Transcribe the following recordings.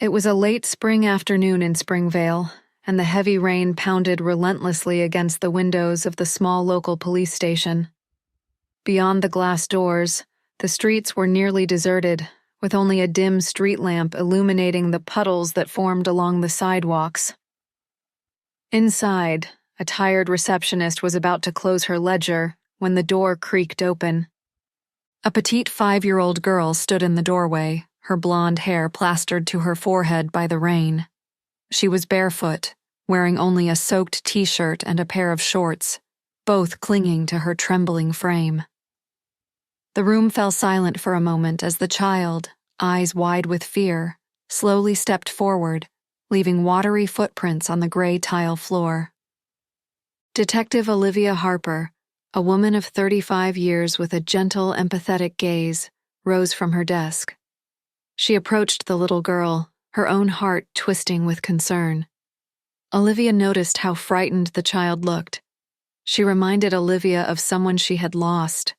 It was a late spring afternoon in Springvale, and the heavy rain pounded relentlessly against the windows of the small local police station. Beyond the glass doors, the streets were nearly deserted, with only a dim street lamp illuminating the puddles that formed along the sidewalks. Inside, a tired receptionist was about to close her ledger when the door creaked open. A petite 5-year-old girl stood in the doorway, her blonde hair plastered to her forehead by the rain. She was barefoot, wearing only a soaked t-shirt and a pair of shorts, both clinging to her trembling frame. The room fell silent for a moment as the child, eyes wide with fear, slowly stepped forward, leaving watery footprints on the gray tile floor. Detective Olivia Harper, a woman of 35 years with a gentle, empathetic gaze, rose from her desk. She approached the little girl, her own heart twisting with concern. Olivia noticed how frightened the child looked. She reminded Olivia of someone she had lost.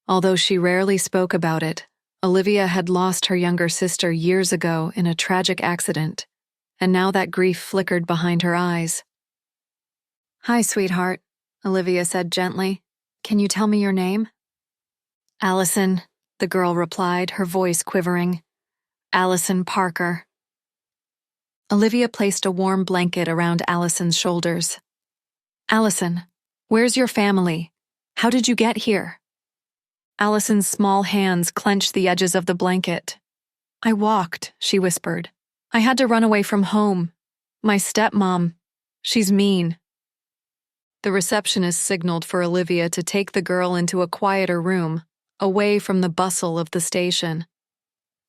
Although she rarely spoke about it, Olivia had lost her younger sister years ago in a tragic accident, and now that grief flickered behind her eyes. "Hi, sweetheart," Olivia said gently. "Can you tell me your name?" "Allison," the girl replied, her voice quivering. "Allison Parker." Olivia placed a warm blanket around Allison's shoulders. "Allison, where's your family? How did you get here?" Allison's small hands clenched the edges of the blanket. "I walked," she whispered. "I had to run away from home. My stepmom, she's mean." The receptionist signaled for Olivia to take the girl into a quieter room, away from the bustle of the station.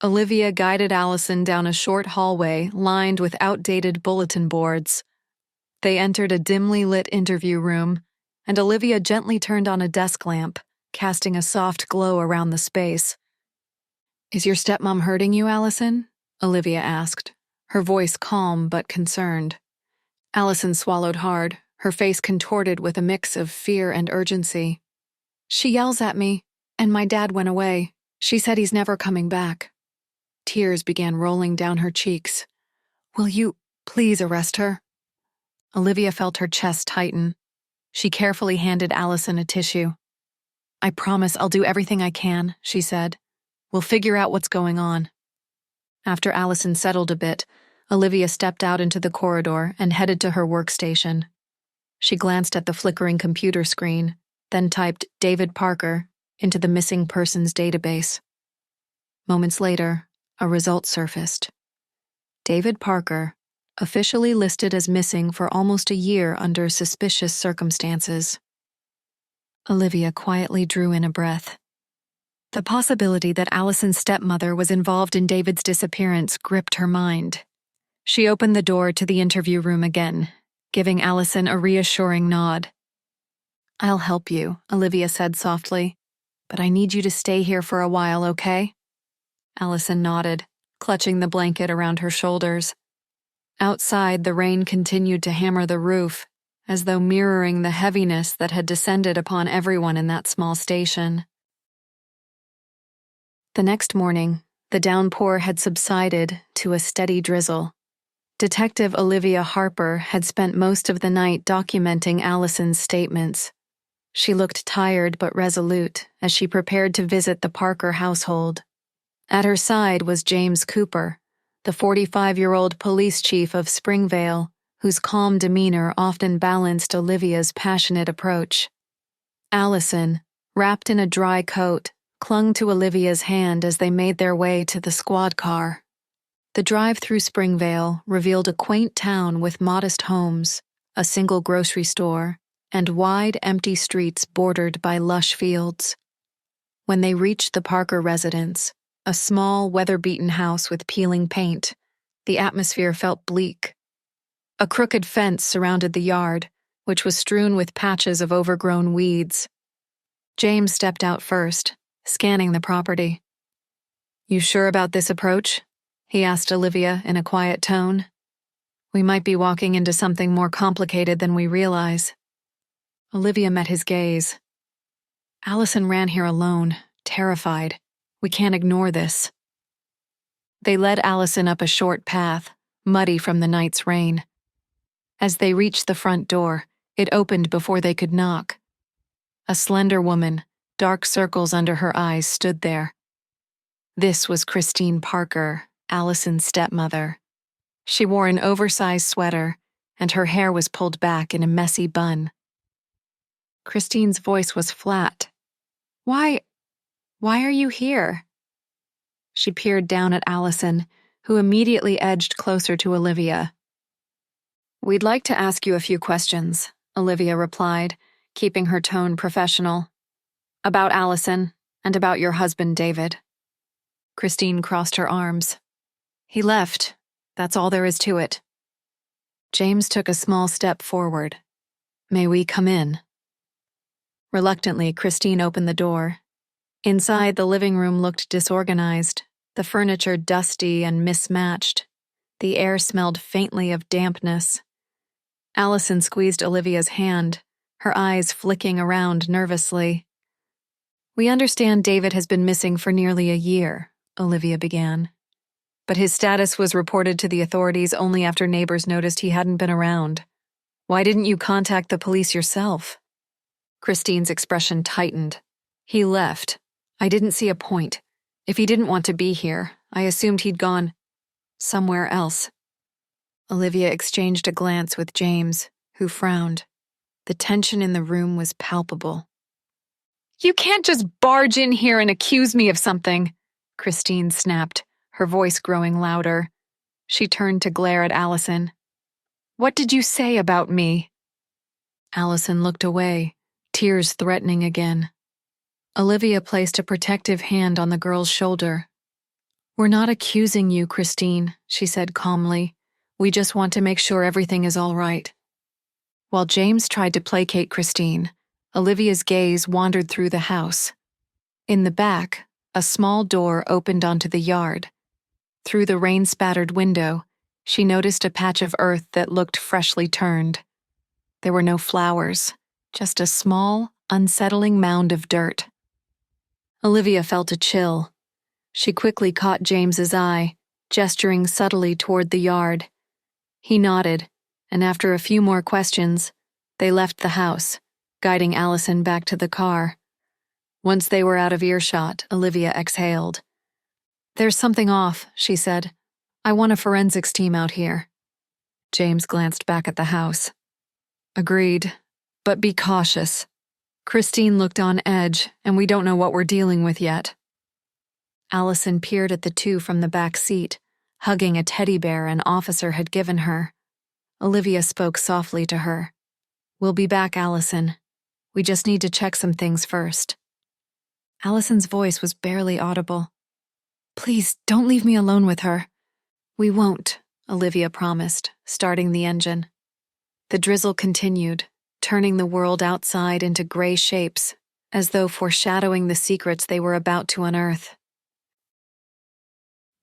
Olivia guided Allison down a short hallway lined with outdated bulletin boards. They entered a dimly lit interview room, and Olivia gently turned on a desk lamp, casting a soft glow around the space. "Is your stepmom hurting you, Allison?" Olivia asked, her voice calm but concerned. Allison swallowed hard, her face contorted with a mix of fear and urgency. "She yells at me, and my dad went away. She said he's never coming back." Tears began rolling down her cheeks. "Will you please arrest her?" Olivia felt her chest tighten. She carefully handed Allison a tissue. "I promise I'll do everything I can," she said. "We'll figure out what's going on." After Allison settled a bit, Olivia stepped out into the corridor and headed to her workstation. She glanced at the flickering computer screen, then typed David Parker into the missing persons database. Moments later, a result surfaced. David Parker, officially listed as missing for almost a year under suspicious circumstances. Olivia quietly drew in a breath. The possibility that Allison's stepmother was involved in David's disappearance gripped her mind. She opened the door to the interview room again, giving Allison a reassuring nod. "I'll help you," Olivia said softly, "but I need you to stay here for a while, okay?" Allison nodded, clutching the blanket around her shoulders. Outside, the rain continued to hammer the roof, as though mirroring the heaviness that had descended upon everyone in that small station. The next morning, the downpour had subsided to a steady drizzle. Detective Olivia Harper had spent most of the night documenting Allison's statements. She looked tired but resolute as she prepared to visit the Parker household. At her side was James Cooper, the 45-year-old police chief of Springvale, whose calm demeanor often balanced Olivia's passionate approach. Allison, wrapped in a dry coat, clung to Olivia's hand as they made their way to the squad car. The drive through Springvale revealed a quaint town with modest homes, a single grocery store, and wide, empty streets bordered by lush fields. When they reached the Parker residence, a small, weather-beaten house with peeling paint, the atmosphere felt bleak. A crooked fence surrounded the yard, which was strewn with patches of overgrown weeds. James stepped out first, scanning the property. "You sure about this approach?" he asked Olivia in a quiet tone. "We might be walking into something more complicated than we realize." Olivia met his gaze. "Allison ran here alone, terrified. We can't ignore this." They led Allison up a short path, muddy from the night's rain. As they reached the front door, it opened before they could knock. A slender woman, dark circles under her eyes, stood there. This was Christine Parker, Allison's stepmother. She wore an oversized sweater, and her hair was pulled back in a messy bun. Christine's voice was flat. Why are you here?" She peered down at Allison, who immediately edged closer to Olivia. "We'd like to ask you a few questions," Olivia replied, keeping her tone professional. "About Allison, and about your husband, David." Christine crossed her arms. "He left. That's all there is to it." James took a small step forward. "May we come in?" Reluctantly, Christine opened the door. Inside, the living room looked disorganized, the furniture dusty and mismatched. The air smelled faintly of dampness. Allison squeezed Olivia's hand, her eyes flicking around nervously. "We understand David has been missing for nearly a year," Olivia began. "But his status was reported to the authorities only after neighbors noticed he hadn't been around. Why didn't you contact the police yourself?" Christine's expression tightened. "He left. I didn't see a point. If he didn't want to be here, I assumed he'd gone somewhere else." Olivia exchanged a glance with James, who frowned. The tension in the room was palpable. "You can't just barge in here and accuse me of something," Christine snapped, her voice growing louder. She turned to glare at Allison. "What did you say about me?" Allison looked away, tears threatening again. Olivia placed a protective hand on the girl's shoulder. "We're not accusing you, Christine," she said calmly. "We just want to make sure everything is all right." While James tried to placate Christine, Olivia's gaze wandered through the house. In the back, a small door opened onto the yard. Through the rain-spattered window, she noticed a patch of earth that looked freshly turned. There were no flowers, just a small, unsettling mound of dirt. Olivia felt a chill. She quickly caught James's eye, gesturing subtly toward the yard. He nodded, and after a few more questions, they left the house, guiding Allison back to the car. Once they were out of earshot, Olivia exhaled. "There's something off," she said. "I want a forensics team out here." James glanced back at the house. "Agreed, but be cautious. Christine looked on edge, and we don't know what we're dealing with yet." Allison peered at the two from the back seat, hugging a teddy bear an officer had given her. Olivia spoke softly to her. "We'll be back, Allison. We just need to check some things first." Allison's voice was barely audible. "Please, don't leave me alone with her." "We won't," Olivia promised, starting the engine. The drizzle continued, turning the world outside into gray shapes, as though foreshadowing the secrets they were about to unearth.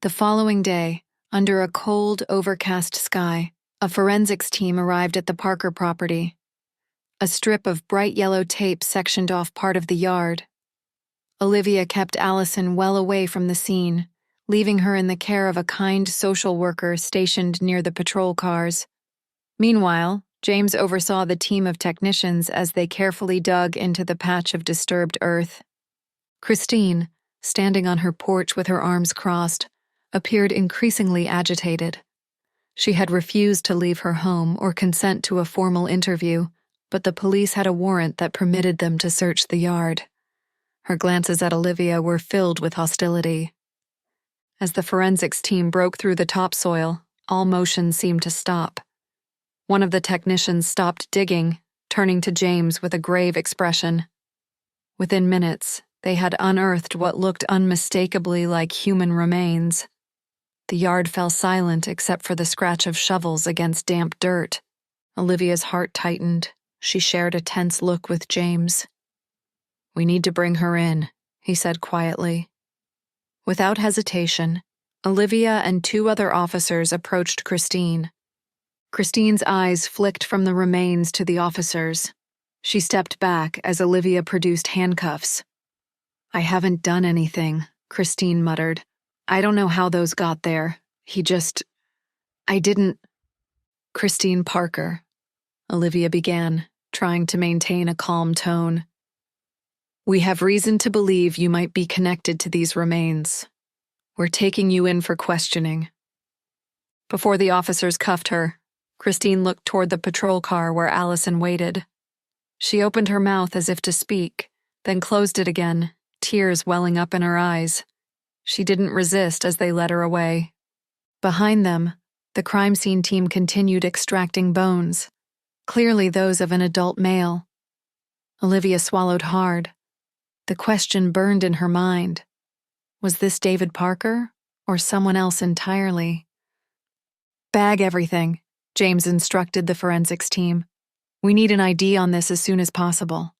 The following day, under a cold, overcast sky, a forensics team arrived at the Parker property. A strip of bright yellow tape sectioned off part of the yard. Olivia kept Allison well away from the scene, leaving her in the care of a kind social worker stationed near the patrol cars. Meanwhile, James oversaw the team of technicians as they carefully dug into the patch of disturbed earth. Christine, standing on her porch with her arms crossed, appeared increasingly agitated. She had refused to leave her home or consent to a formal interview, but the police had a warrant that permitted them to search the yard. Her glances at Olivia were filled with hostility. As the forensics team broke through the topsoil, all motion seemed to stop. One of the technicians stopped digging, turning to James with a grave expression. Within minutes, they had unearthed what looked unmistakably like human remains. The yard fell silent except for the scratch of shovels against damp dirt. Olivia's heart tightened. She shared a tense look with James. "We need to bring her in," he said quietly. Without hesitation, Olivia and two other officers approached Christine. Christine's eyes flicked from the remains to the officers. She stepped back as Olivia produced handcuffs. "I haven't done anything," Christine muttered. I don't know how those got there. I didn't. Christine Parker, Olivia began, trying to maintain a calm tone. We have reason to believe you might be connected to these remains. We're taking you in for questioning. Before the officers cuffed her, Christine looked toward the patrol car where Allison waited. She opened her mouth as if to speak, then closed it again, tears welling up in her eyes. She didn't resist as they led her away. Behind them, the crime scene team continued extracting bones, clearly those of an adult male. Olivia swallowed hard. The question burned in her mind. Was this David Parker, or someone else entirely? Bag everything, James instructed the forensics team. We need an ID on this as soon as possible.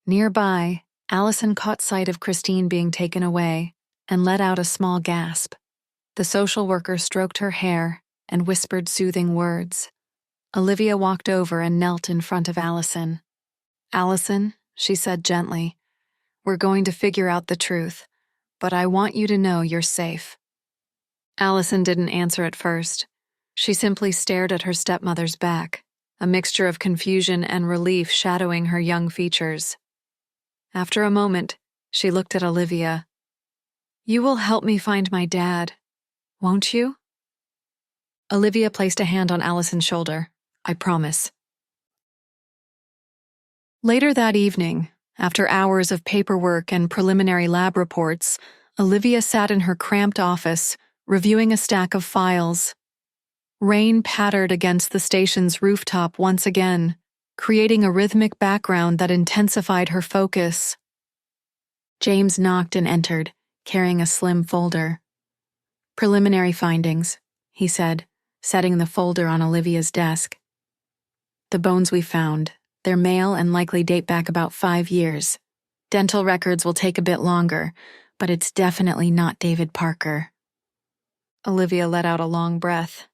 Nearby, Allison caught sight of Christine being taken away and let out a small gasp. The social worker stroked her hair and whispered soothing words. Olivia walked over and knelt in front of Allison. Allison, she said gently, we're going to figure out the truth, but I want you to know you're safe. Allison didn't answer at first. She simply stared at her stepmother's back, a mixture of confusion and relief shadowing her young features. After a moment, she looked at Olivia. You will help me find my dad, won't you? Olivia placed a hand on Allison's shoulder. I promise. Later that evening, after hours of paperwork and preliminary lab reports, Olivia sat in her cramped office, reviewing a stack of files. Rain pattered against the station's rooftop once again, creating a rhythmic background that intensified her focus. James knocked and entered, carrying a slim folder. Preliminary findings, he said, setting the folder on Olivia's desk. The bones we found, they're male and likely date back about 5 years. Dental records will take a bit longer, but it's definitely not David Parker. Olivia let out a long breath.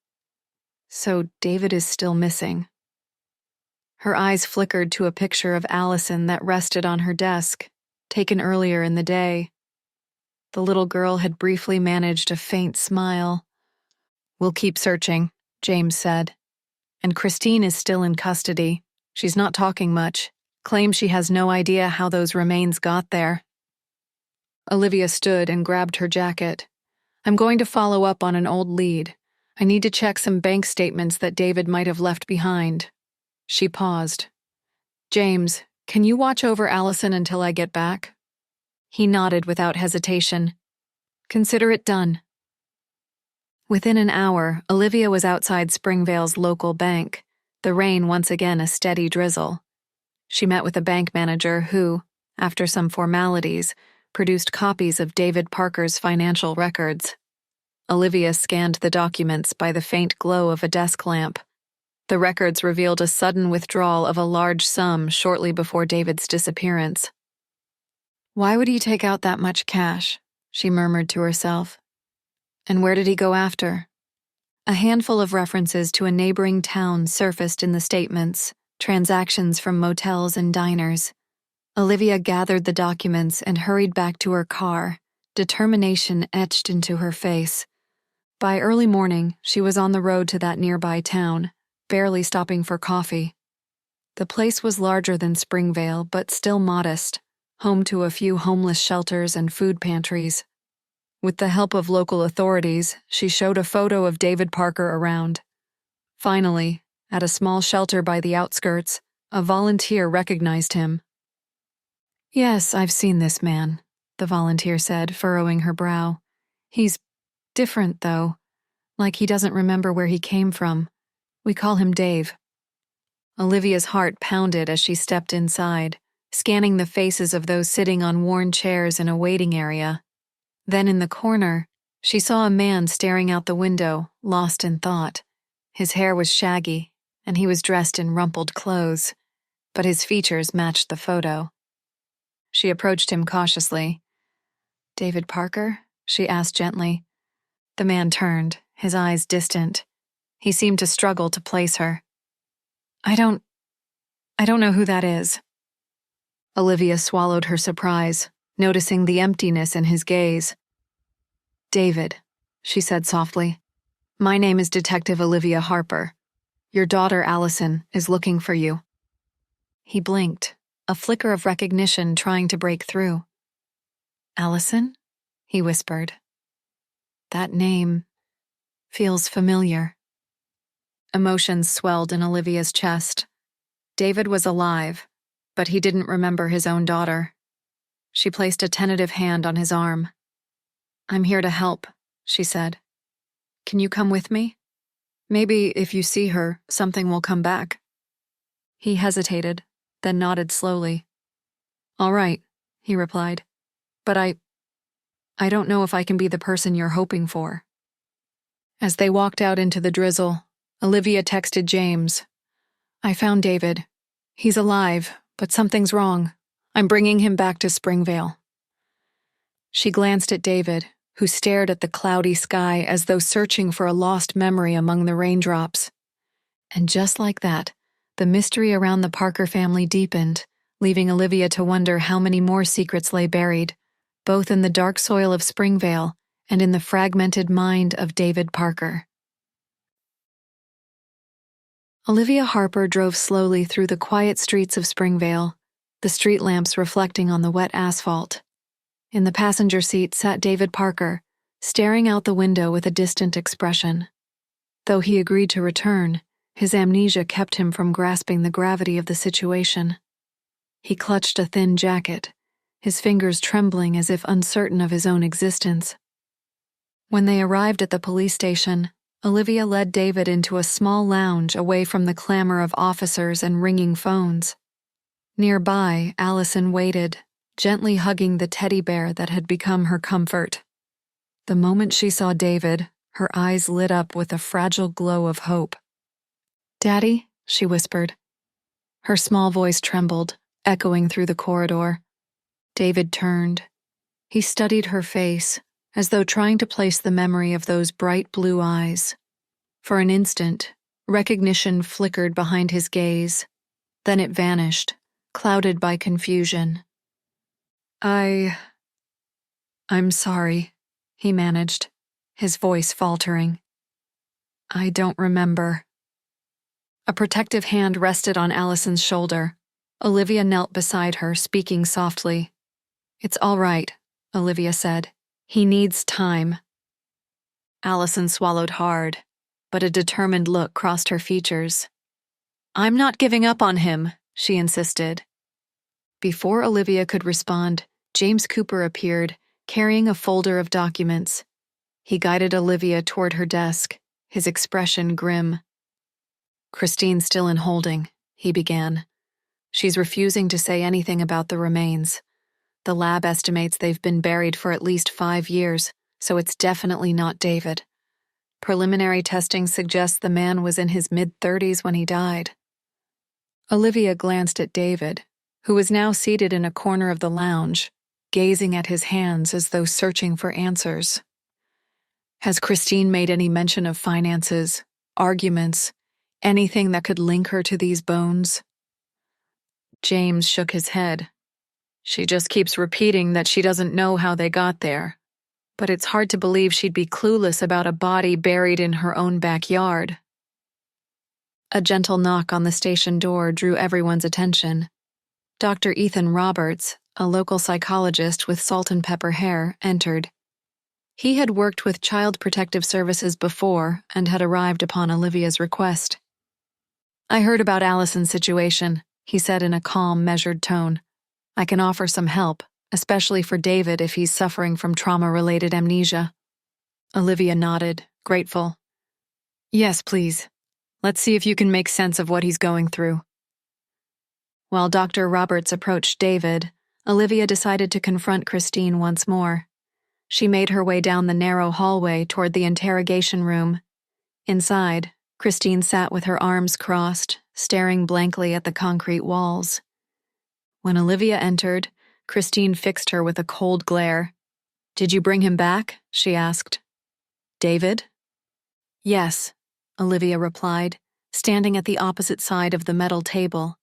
So David is still missing. Her eyes flickered to a picture of Allison that rested on her desk, taken earlier in the day. The little girl had briefly managed a faint smile. We'll keep searching, James said. And Christine is still in custody. She's not talking much, claims she has no idea how those remains got there. Olivia stood and grabbed her jacket. I'm going to follow up on an old lead. I need to check some bank statements that David might have left behind. She paused. James, can you watch over Allison until I get back? He nodded without hesitation. Consider it done. Within an hour, Olivia was outside Springvale's local bank, the rain once again a steady drizzle. She met with a bank manager who, after some formalities, produced copies of David Parker's financial records. Olivia scanned the documents by the faint glow of a desk lamp. The records revealed a sudden withdrawal of a large sum shortly before David's disappearance. Why would he take out that much cash? She murmured to herself. And where did he go after? A handful of references to a neighboring town surfaced in the statements, transactions from motels and diners. Olivia gathered the documents and hurried back to her car, determination etched into her face. By early morning, she was on the road to that nearby town, barely stopping for coffee. The place was larger than Springvale, but still modest, home to a few homeless shelters and food pantries. With the help of local authorities, she showed a photo of David Parker around. Finally, at a small shelter by the outskirts, a volunteer recognized him. Yes, I've seen this man, the volunteer said, furrowing her brow. He's different, though, like he doesn't remember where he came from. We call him Dave. Olivia's heart pounded as she stepped inside, scanning the faces of those sitting on worn chairs in a waiting area. Then in the corner, she saw a man staring out the window, lost in thought. His hair was shaggy, and he was dressed in rumpled clothes, but his features matched the photo. She approached him cautiously. David Parker? She asked gently. The man turned, his eyes distant. He seemed to struggle to place her. I don't know who that is. Olivia swallowed her surprise, noticing the emptiness in his gaze. David, she said softly. My name is Detective Olivia Harper. Your daughter, Allison, is looking for you. He blinked, a flicker of recognition trying to break through. Allison? He whispered. That name feels familiar. Emotions swelled in Olivia's chest. David was alive, but he didn't remember his own daughter. She placed a tentative hand on his arm. I'm here to help, she said. Can you come with me? Maybe if you see her, something will come back. He hesitated, then nodded slowly. All right, he replied. But I don't know if I can be the person you're hoping for. As they walked out into the drizzle, Olivia texted James. I found David. He's alive, but something's wrong. I'm bringing him back to Springvale. She glanced at David, who stared at the cloudy sky as though searching for a lost memory among the raindrops. And just like that, the mystery around the Parker family deepened, leaving Olivia to wonder how many more secrets lay buried, both in the dark soil of Springvale and in the fragmented mind of David Parker. Olivia Harper drove slowly through the quiet streets of Springvale, the street lamps reflecting on the wet asphalt. In the passenger seat sat David Parker, staring out the window with a distant expression. Though he agreed to return, his amnesia kept him from grasping the gravity of the situation. He clutched a thin jacket, his fingers trembling as if uncertain of his own existence. When they arrived at the police station, Olivia led David into a small lounge away from the clamor of officers and ringing phones. Nearby, Allison waited, gently hugging the teddy bear that had become her comfort. The moment she saw David, her eyes lit up with a fragile glow of hope. Daddy, she whispered. Her small voice trembled, echoing through the corridor. David turned. He studied her face, as though trying to place the memory of those bright blue eyes. For an instant, recognition flickered behind his gaze. Then it vanished, clouded by confusion. I'm sorry, he managed, his voice faltering. I don't remember. A protective hand rested on Allison's shoulder. Olivia knelt beside her, speaking softly. It's all right, Olivia said. He needs time. Allison swallowed hard, but a determined look crossed her features. I'm not giving up on him, she insisted. Before Olivia could respond, James Cooper appeared, carrying a folder of documents. He guided Olivia toward her desk, his expression grim. Christine's still in holding, he began. She's refusing to say anything about the remains. The lab estimates they've been buried for at least 5 years, so it's definitely not David. Preliminary testing suggests the man was in his mid-30s when he died. Olivia glanced at David, who was now seated in a corner of the lounge, gazing at his hands as though searching for answers. Has Christine made any mention of finances, arguments, anything that could link her to these bones? James shook his head. She just keeps repeating that she doesn't know how they got there. But it's hard to believe she'd be clueless about a body buried in her own backyard. A gentle knock on the station door drew everyone's attention. Dr. Ethan Roberts, a local psychologist with salt and pepper hair, entered. He had worked with Child Protective Services before and had arrived upon Olivia's request. I heard about Allison's situation, he said in a calm, measured tone. I can offer some help, especially for David if he's suffering from trauma-related amnesia. Olivia nodded, grateful. Yes, please. Let's see if you can make sense of what he's going through. While Dr. Roberts approached David, Olivia decided to confront Christine once more. She made her way down the narrow hallway toward the interrogation room. Inside, Christine sat with her arms crossed, staring blankly at the concrete walls. When Olivia entered, Christine fixed her with a cold glare. Did you bring him back? She asked. David? Yes, Olivia replied, standing at the opposite side of the metal table.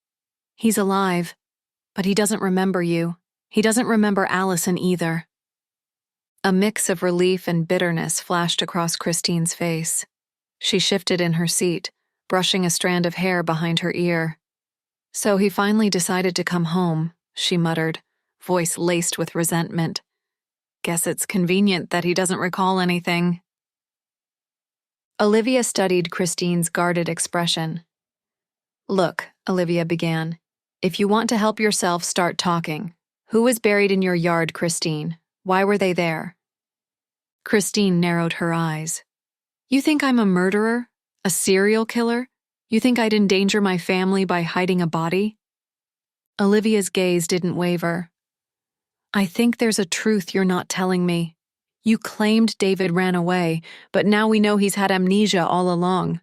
He's alive, but he doesn't remember you. He doesn't remember Allison either. A mix of relief and bitterness flashed across Christine's face. She shifted in her seat, brushing a strand of hair behind her ear. "So he finally decided to come home," she muttered, voice laced with resentment. "Guess it's convenient that he doesn't recall anything." Olivia studied Christine's guarded expression. "Look," Olivia began, "if you want to help yourself, start talking. Who was buried in your yard, Christine? Why were they there?" Christine narrowed her eyes. "You think I'm a murderer? A serial killer? You think I'd endanger my family by hiding a body?" Olivia's gaze didn't waver. "I think there's a truth you're not telling me. You claimed David ran away, but now we know he's had amnesia all along.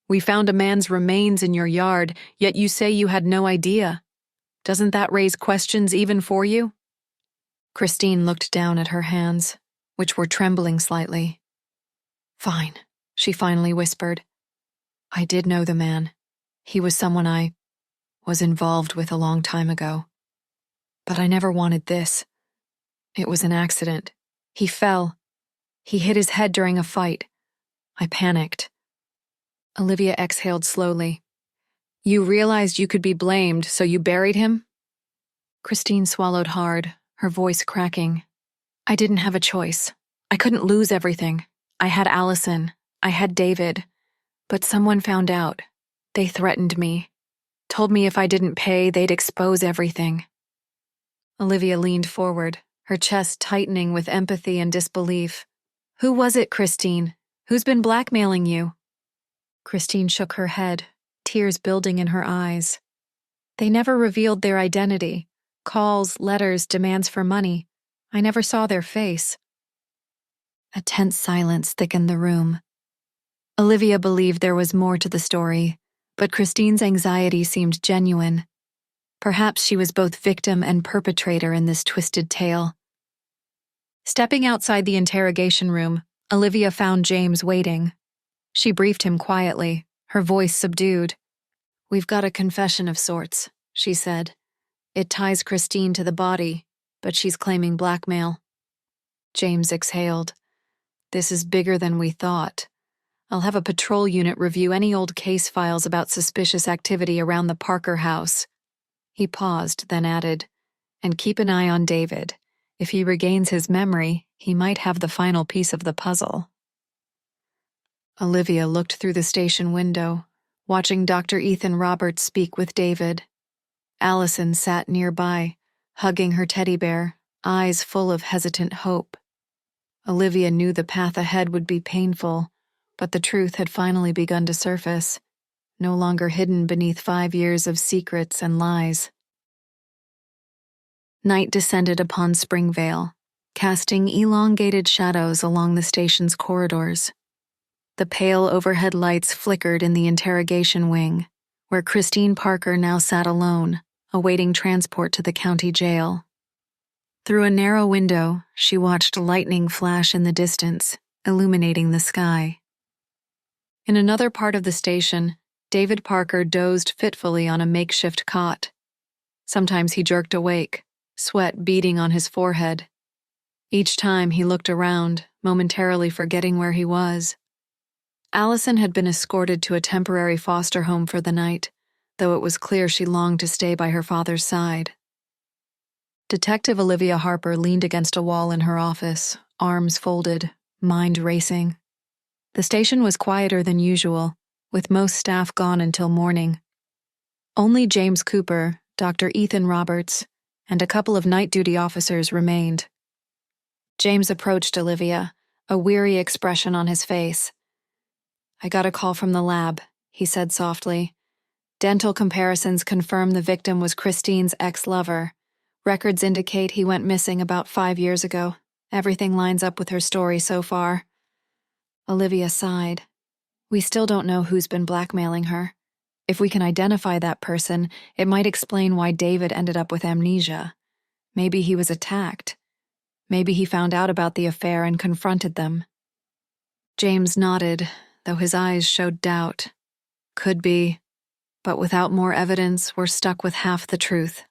We found a man's remains in your yard, yet you say you had no idea. Doesn't that raise questions even for you?" Christine looked down at her hands, which were trembling slightly. "Fine," she finally whispered. "I did know the man. He was someone I was involved with a long time ago. But I never wanted this. It was an accident. He fell. He hit his head during a fight. I panicked." Olivia exhaled slowly. "You realized you could be blamed, so you buried him?" Christine swallowed hard, her voice cracking. "I didn't have a choice. I couldn't lose everything. I had Allison. I had David. But someone found out. They threatened me. Told me if I didn't pay, they'd expose everything." Olivia leaned forward, her chest tightening with empathy and disbelief. "Who was it, Christine? Who's been blackmailing you?" Christine shook her head, tears building in her eyes. "They never revealed their identity. Calls, letters, demands for money. I never saw their face." A tense silence thickened the room. Olivia believed there was more to the story, but Christine's anxiety seemed genuine. Perhaps she was both victim and perpetrator in this twisted tale. Stepping outside the interrogation room, Olivia found James waiting. She briefed him quietly, her voice subdued. "We've got a confession of sorts," she said. "It ties Christine to the body, but she's claiming blackmail." James exhaled. "This is bigger than we thought. I'll have a patrol unit review any old case files about suspicious activity around the Parker house." He paused, then added, "And keep an eye on David. If he regains his memory, he might have the final piece of the puzzle." Olivia looked through the station window, watching Dr. Ethan Roberts speak with David. Allison sat nearby, hugging her teddy bear, eyes full of hesitant hope. Olivia knew the path ahead would be painful, but the truth had finally begun to surface, no longer hidden beneath 5 years of secrets and lies. Night descended upon Springvale, casting elongated shadows along the station's corridors. The pale overhead lights flickered in the interrogation wing, where Christine Parker now sat alone, awaiting transport to the county jail. Through a narrow window, she watched lightning flash in the distance, illuminating the sky. In another part of the station, David Parker dozed fitfully on a makeshift cot. Sometimes he jerked awake, sweat beading on his forehead. Each time he looked around, momentarily forgetting where he was. Allison had been escorted to a temporary foster home for the night, though it was clear she longed to stay by her father's side. Detective Olivia Harper leaned against a wall in her office, arms folded, mind racing. The station was quieter than usual, with most staff gone until morning. Only James Cooper, Dr. Ethan Roberts, and a couple of night duty officers remained. James approached Olivia, a weary expression on his face. "I got a call from the lab," he said softly. "Dental comparisons confirm the victim was Christine's ex-lover. Records indicate he went missing about 5 years ago. Everything lines up with her story so far." Olivia sighed. "We still don't know who's been blackmailing her. If we can identify that person, it might explain why David ended up with amnesia. Maybe he was attacked. Maybe he found out about the affair and confronted them." James nodded, though his eyes showed doubt. "Could be, but without more evidence, we're stuck with half the truth."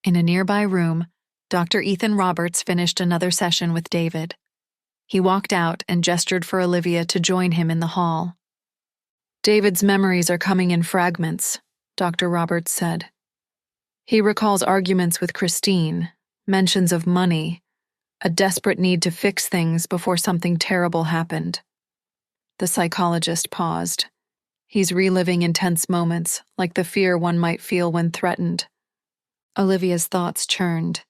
In a nearby room, Dr. Ethan Roberts finished another session with David. He walked out and gestured for Olivia to join him in the hall. David's memories are coming in fragments, Dr. Roberts said. He recalls arguments with Christine, mentions of money, a desperate need to fix things before something terrible happened. The psychologist paused. He's reliving intense moments, like the fear one might feel when threatened. Olivia's thoughts churned.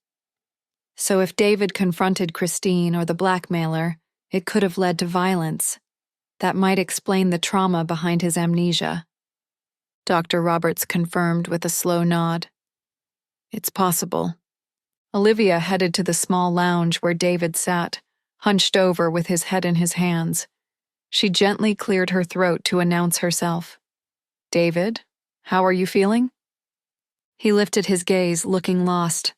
So if David confronted Christine or the blackmailer, it could have led to violence. That might explain the trauma behind his amnesia. Dr. Roberts confirmed with a slow nod. It's possible. Olivia headed to the small lounge where David sat, hunched over with his head in his hands. She gently cleared her throat to announce herself. David, how are you feeling? He lifted his gaze, looking lost.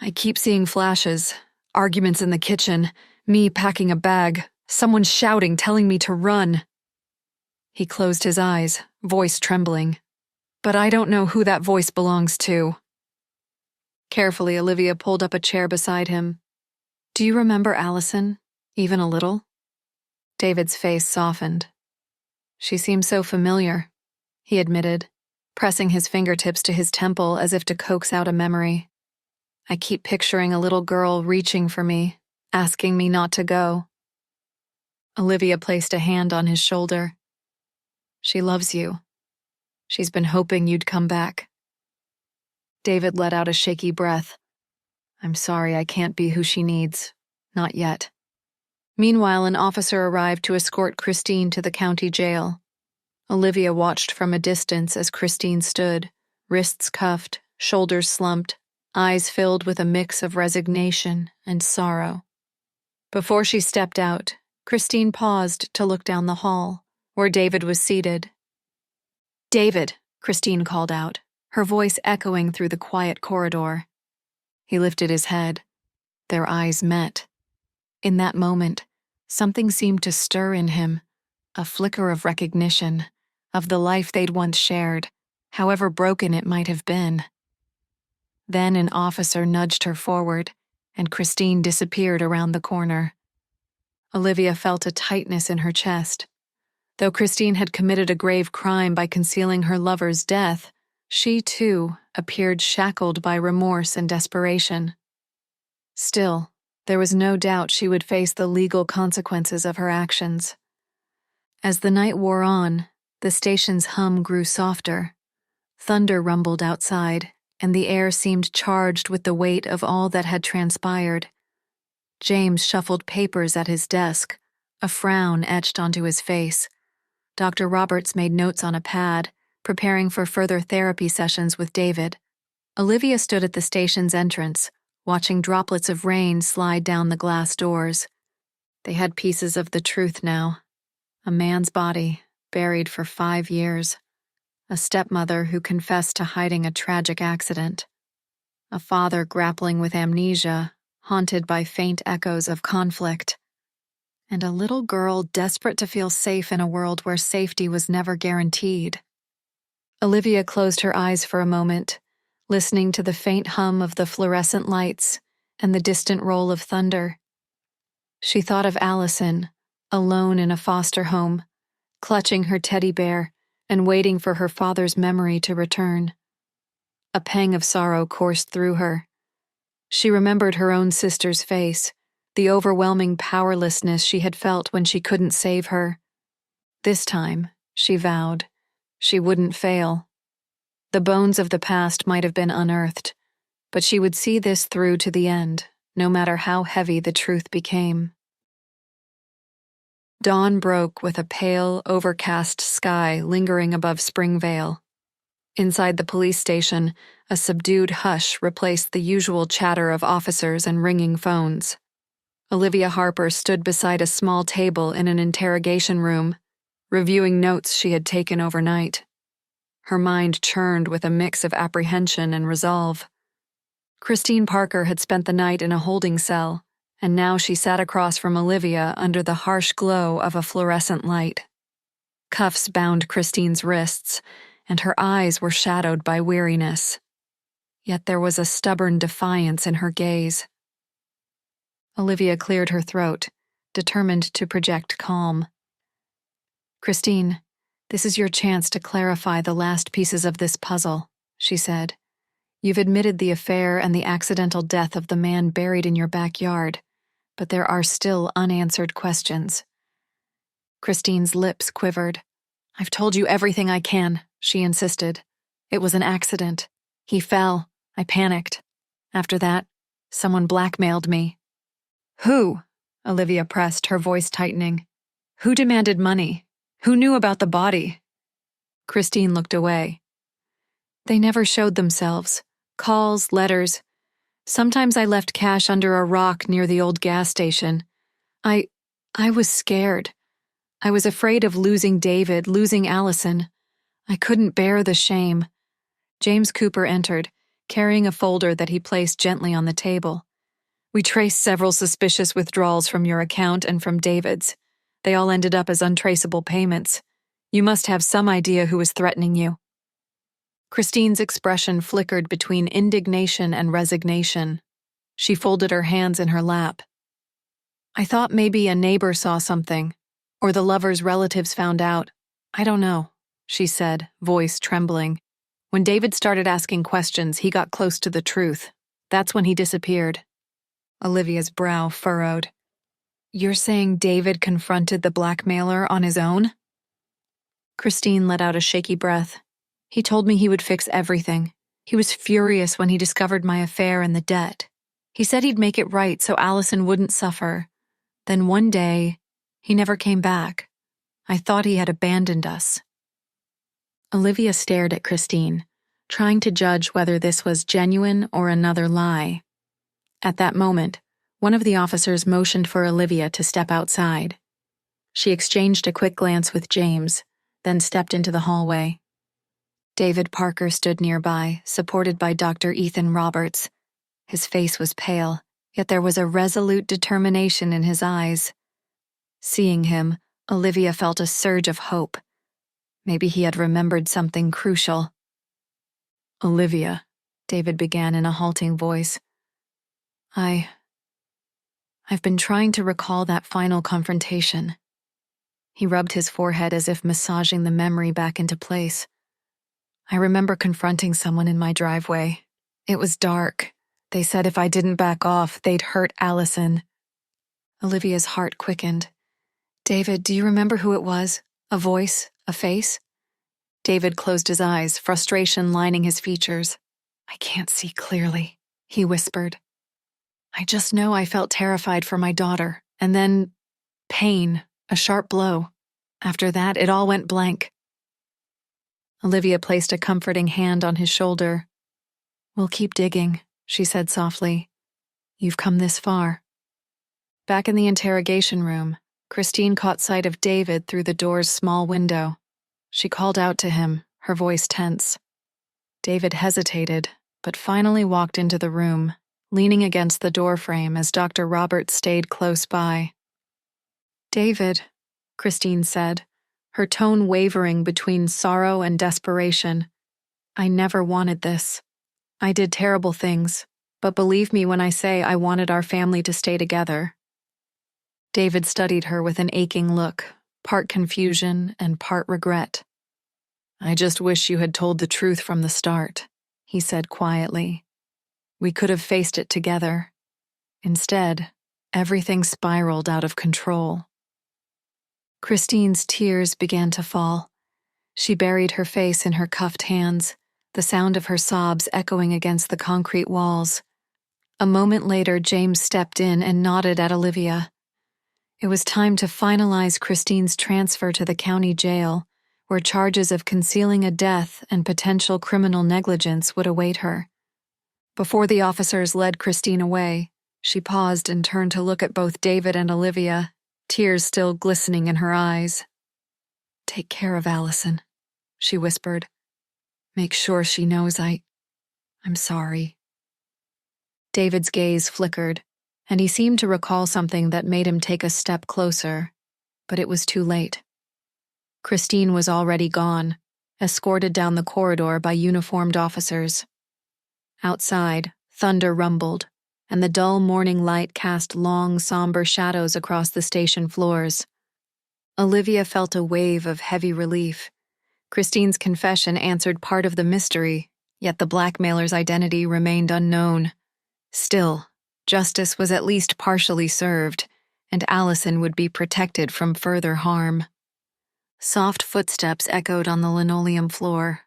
I keep seeing flashes, arguments in the kitchen, me packing a bag, someone shouting, telling me to run. He closed his eyes, voice trembling. But I don't know who that voice belongs to. Carefully, Olivia pulled up a chair beside him. Do you remember Allison, even a little? David's face softened. She seems so familiar, he admitted, pressing his fingertips to his temple as if to coax out a memory. I keep picturing a little girl reaching for me, asking me not to go. Olivia placed a hand on his shoulder. She loves you. She's been hoping you'd come back. David let out a shaky breath. I'm sorry I can't be who she needs. Not yet. Meanwhile, an officer arrived to escort Christine to the county jail. Olivia watched from a distance as Christine stood, wrists cuffed, shoulders slumped, eyes filled with a mix of resignation and sorrow. Before she stepped out, Christine paused to look down the hall, where David was seated. David, Christine called out, her voice echoing through the quiet corridor. He lifted his head. Their eyes met. In that moment, something seemed to stir in him, a flicker of recognition, of the life they'd once shared, however broken it might have been. Then an officer nudged her forward, and Christine disappeared around the corner. Olivia felt a tightness in her chest. Though Christine had committed a grave crime by concealing her lover's death, she, too, appeared shackled by remorse and desperation. Still, there was no doubt she would face the legal consequences of her actions. As the night wore on, the station's hum grew softer. Thunder rumbled outside, and the air seemed charged with the weight of all that had transpired. James shuffled papers at his desk, a frown etched onto his face. Dr. Roberts made notes on a pad, preparing for further therapy sessions with David. Olivia stood at the station's entrance, watching droplets of rain slide down the glass doors. They had pieces of the truth now. A man's body, buried for 5 years. A stepmother who confessed to hiding a tragic accident. A father grappling with amnesia, haunted by faint echoes of conflict. And a little girl desperate to feel safe in a world where safety was never guaranteed. Olivia closed her eyes for a moment, listening to the faint hum of the fluorescent lights and the distant roll of thunder. She thought of Allison, alone in a foster home, clutching her teddy bear and waiting for her father's memory to return. A pang of sorrow coursed through her. She remembered her own sister's face, the overwhelming powerlessness she had felt when she couldn't save her. This time, she vowed, she wouldn't fail. The bones of the past might have been unearthed, but she would see this through to the end, no matter how heavy the truth became. Dawn broke with a pale, overcast sky lingering above Springvale. Inside the police station, a subdued hush replaced the usual chatter of officers and ringing phones. Olivia Harper stood beside a small table in an interrogation room, reviewing notes she had taken overnight. Her mind churned with a mix of apprehension and resolve. Christine Parker had spent the night in a holding cell, and now she sat across from Olivia under the harsh glow of a fluorescent light. Cuffs bound Christine's wrists, and her eyes were shadowed by weariness. yet there was a stubborn defiance in her gaze. Olivia cleared her throat, determined to project calm. "Christine, this is your chance to clarify the last pieces of this puzzle," she said. "You've admitted the affair and the accidental death of the man buried in your backyard, but there are still unanswered questions." Christine's lips quivered. "I've told you everything I can," she insisted. "It was an accident. He fell. I panicked. After that, someone blackmailed me." "Who?" Olivia pressed, her voice tightening. "Who demanded money? Who knew about the body?" Christine looked away. "They never showed themselves. Calls, letters. Sometimes I left cash under a rock near the old gas station. I was scared. I was afraid of losing David, losing Allison. I couldn't bear the shame." James Cooper entered, carrying a folder that he placed gently on the table. "We traced several suspicious withdrawals from your account and from David's. They all ended up as untraceable payments. You must have some idea who was threatening you." Christine's expression flickered between indignation and resignation. She folded her hands in her lap. "I thought maybe a neighbor saw something, or the lover's relatives found out. I don't know," she said, voice trembling. "When David started asking questions, he got close to the truth. That's when he disappeared." Olivia's brow furrowed. "You're saying David confronted the blackmailer on his own?" Christine let out a shaky breath. "He told me he would fix everything. He was furious when he discovered my affair and the debt. He said he'd make it right so Allison wouldn't suffer. Then one day, he never came back. I thought he had abandoned us." Olivia stared at Christine, trying to judge whether this was genuine or another lie. At that moment, one of the officers motioned for Olivia to step outside. She exchanged a quick glance with James, then stepped into the hallway. David Parker stood nearby, supported by Dr. Ethan Roberts. His face was pale, yet there was a resolute determination in his eyes. Seeing him, Olivia felt a surge of hope. Maybe he had remembered something crucial. "Olivia," David began in a halting voice. I've been trying to recall that final confrontation." He rubbed his forehead as if massaging the memory back into place. "I remember confronting someone in my driveway. It was dark. They said if I didn't back off, they'd hurt Allison." Olivia's heart quickened. "David, do you remember who it was? A voice? A face?" David closed his eyes, frustration lining his features. "I can't see clearly," he whispered. "I just know I felt terrified for my daughter, and then pain, a sharp blow. After that, it all went blank." Olivia placed a comforting hand on his shoulder. "We'll keep digging," she said softly. "You've come this far." Back in the interrogation room, Christine caught sight of David through the door's small window. She called out to him, her voice tense. David hesitated, but finally walked into the room, leaning against the doorframe as Dr. Roberts stayed close by. "David," Christine said, her tone wavering between sorrow and desperation. "I never wanted this. I did terrible things, but believe me when I say I wanted our family to stay together." David studied her with an aching look, part confusion and part regret. "I just wish you had told the truth from the start," he said quietly. "We could have faced it together. Instead, everything spiraled out of control." Christine's tears began to fall. She buried her face in her cuffed hands, the sound of her sobs echoing against the concrete walls. A moment later, James stepped in and nodded at Olivia. It was time to finalize Christine's transfer to the county jail, where charges of concealing a death and potential criminal negligence would await her. Before the officers led Christine away, she paused and turned to look at both David and Olivia, tears still glistening in her eyes. "Take care of Allison," she whispered. "Make sure she knows I'm sorry." David's gaze flickered, and he seemed to recall something that made him take a step closer, but it was too late. Christine was already gone, escorted down the corridor by uniformed officers. Outside, thunder rumbled, and the dull morning light cast long, somber shadows across the station floors. Olivia felt a wave of heavy relief. Christine's confession answered part of the mystery, yet the blackmailer's identity remained unknown. Still, justice was at least partially served, and Allison would be protected from further harm. Soft footsteps echoed on the linoleum floor.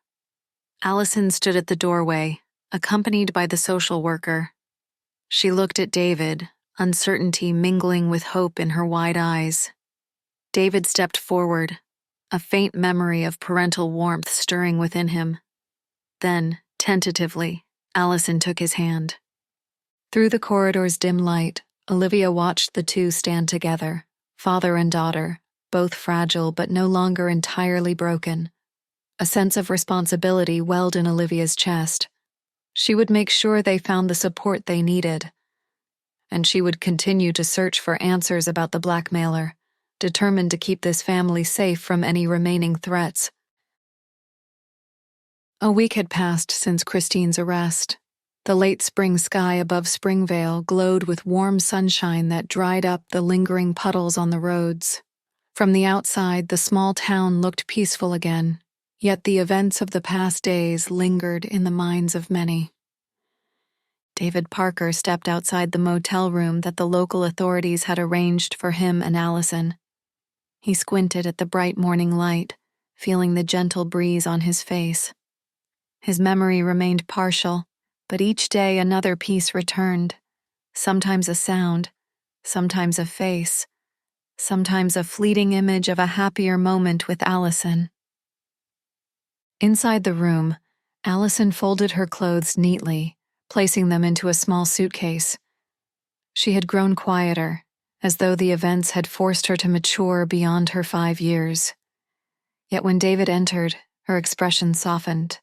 Allison stood at the doorway, accompanied by the social worker. She looked at David, uncertainty mingling with hope in her wide eyes. David stepped forward, a faint memory of parental warmth stirring within him. Then, tentatively, Allison took his hand. Through the corridor's dim light, Olivia watched the two stand together, father and daughter, both fragile but no longer entirely broken. A sense of responsibility welled in Olivia's chest. She would make sure they found the support they needed. And she would continue to search for answers about the blackmailer, determined to keep this family safe from any remaining threats. A week had passed since Christine's arrest. The late spring sky above Springvale glowed with warm sunshine that dried up the lingering puddles on the roads. From the outside, the small town looked peaceful again, yet the events of the past days lingered in the minds of many. David Parker stepped outside the motel room that the local authorities had arranged for him and Allison. He squinted at the bright morning light, feeling the gentle breeze on his face. His memory remained partial, but each day another piece returned, sometimes a sound, sometimes a face, sometimes a fleeting image of a happier moment with Allison. Inside the room, Allison folded her clothes neatly, placing them into a small suitcase. She had grown quieter, as though the events had forced her to mature beyond her 5 years. Yet when David entered, her expression softened.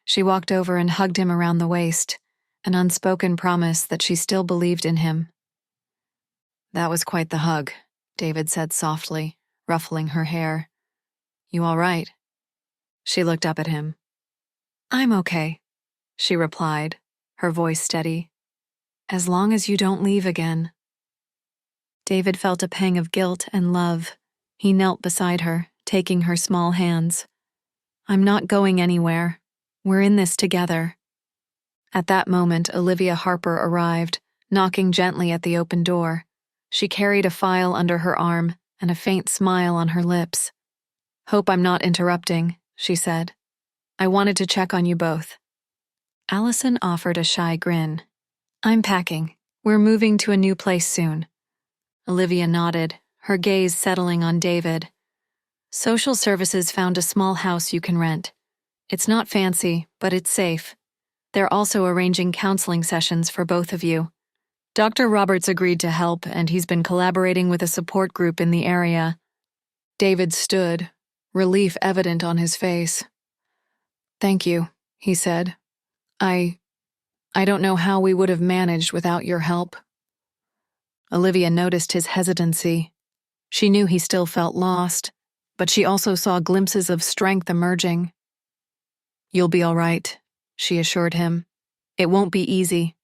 She walked over and hugged him around the waist, an unspoken promise that she still believed in him. "That was quite the hug," David said softly, ruffling her hair. "You all right?" She looked up at him. "I'm okay," she replied, her voice steady. "As long as you don't leave again." David felt a pang of guilt and love. He knelt beside her, taking her small hands. "I'm not going anywhere. We're in this together." At that moment, Olivia Harper arrived, knocking gently at the open door. She carried a file under her arm and a faint smile on her lips. "Hope I'm not interrupting," she said. "I wanted to check on you both." Allison offered a shy grin. "I'm packing. We're moving to a new place soon." Olivia nodded, her gaze settling on David. "Social services found a small house you can rent. It's not fancy, but it's safe. They're also arranging counseling sessions for both of you. Dr. Roberts agreed to help, and he's been collaborating with a support group in the area." David stood, relief evident on his face. "Thank you," he said. I don't know how we would have managed without your help." Olivia noticed his hesitancy. She knew he still felt lost, but she also saw glimpses of strength emerging. "You'll be all right," she assured him. "It won't be easy,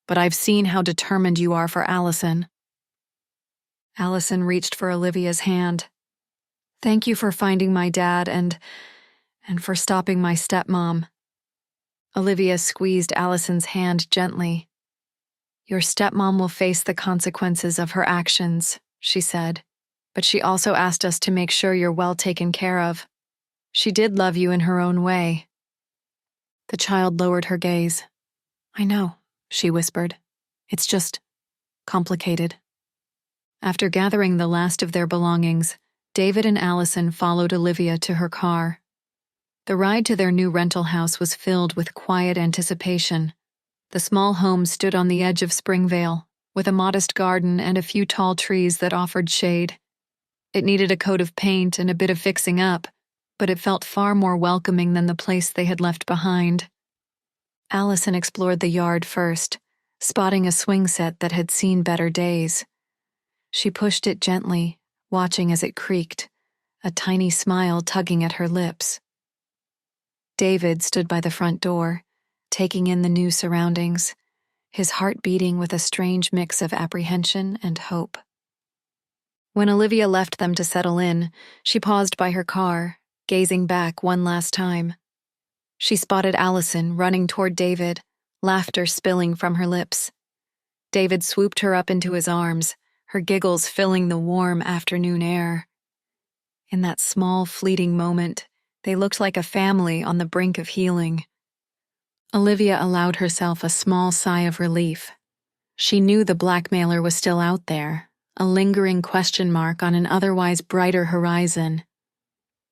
but I've seen how determined you are for Allison." Allison reached for Olivia's hand. "Thank you for finding my dad and for stopping my stepmom." Olivia squeezed Allison's hand gently. "Your stepmom will face the consequences of her actions," she said, "but she also asked us to make sure you're well taken care of. She did love you in her own way." The child lowered her gaze. "I know," she whispered. "It's just complicated." After gathering the last of their belongings, David and Allison followed Olivia to her car. The ride to their new rental house was filled with quiet anticipation. The small home stood on the edge of Springvale, with a modest garden and a few tall trees that offered shade. It needed a coat of paint and a bit of fixing up, but it felt far more welcoming than the place they had left behind. Allison explored the yard first, spotting a swing set that had seen better days. She pushed it gently, watching as it creaked, a tiny smile tugging at her lips. David stood by the front door, taking in the new surroundings, his heart beating with a strange mix of apprehension and hope. When Olivia left them to settle in, she paused by her car, gazing back one last time. She spotted Allison running toward David, laughter spilling from her lips. David swooped her up into his arms, her giggles filling the warm afternoon air. In that small, fleeting moment, they looked like a family on the brink of healing. Olivia allowed herself a small sigh of relief. She knew the blackmailer was still out there, a lingering question mark on an otherwise brighter horizon.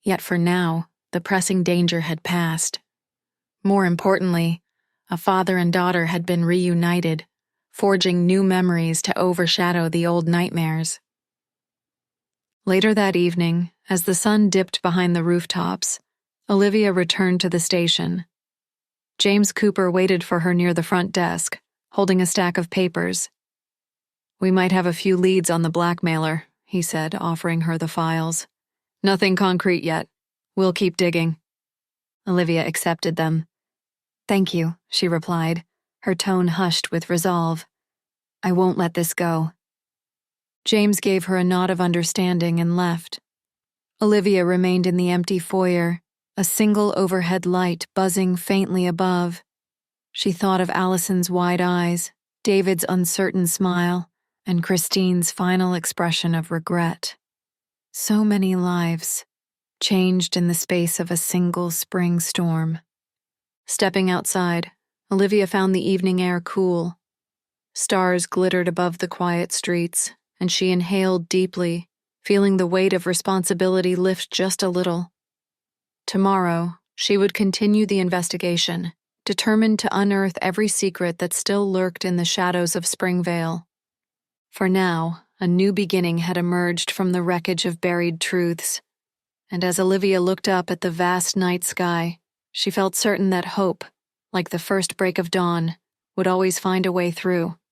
Yet for now, the pressing danger had passed. More importantly, a father and daughter had been reunited, forging new memories to overshadow the old nightmares. Later that evening, as the sun dipped behind the rooftops, Olivia returned to the station. James Cooper waited for her near the front desk, holding a stack of papers. "We might have a few leads on the blackmailer," he said, offering her the files. "Nothing concrete yet. We'll keep digging." Olivia accepted them. "Thank you," she replied, her tone hushed with resolve. "I won't let this go." James gave her a nod of understanding and left. Olivia remained in the empty foyer, a single overhead light buzzing faintly above. She thought of Allison's wide eyes, David's uncertain smile, and Christine's final expression of regret. So many lives, changed in the space of a single spring storm. Stepping outside, Olivia found the evening air cool. Stars glittered above the quiet streets, and she inhaled deeply, feeling the weight of responsibility lift just a little. Tomorrow, she would continue the investigation, determined to unearth every secret that still lurked in the shadows of Springvale. For now, a new beginning had emerged from the wreckage of buried truths, and as Olivia looked up at the vast night sky, she felt certain that hope, like the first break of dawn, would always find a way through.